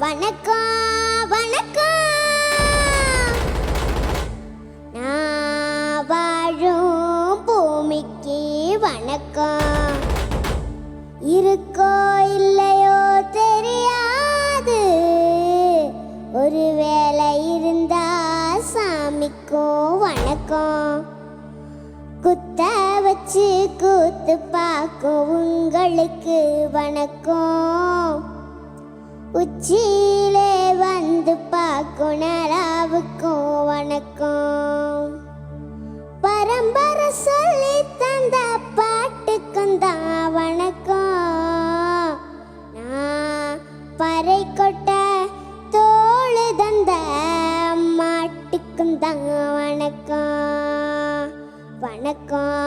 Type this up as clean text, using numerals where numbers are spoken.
வணக்கம் வணக்கம். நான் வாழும் பூமிக்கு வணக்கம். இருக்கோ இல்லையோ தெரியாது, ஒருவேளை இருந்தா சாமிக்கும் வணக்கம். குத்த வச்சு கூத்து பார்க்கும் உங்களுக்கு வணக்கம். உச்சியிலே வந்து பார்க்கும் நராவுக்கும் வணக்கம். பரம்பரை சொல்லி தந்த பாட்டுக்கும் தான் வணக்கம். நான் பறை கொட்ட தோளு தந்த மாட்டுக்கும் தான் வணக்கம். வணக்கம்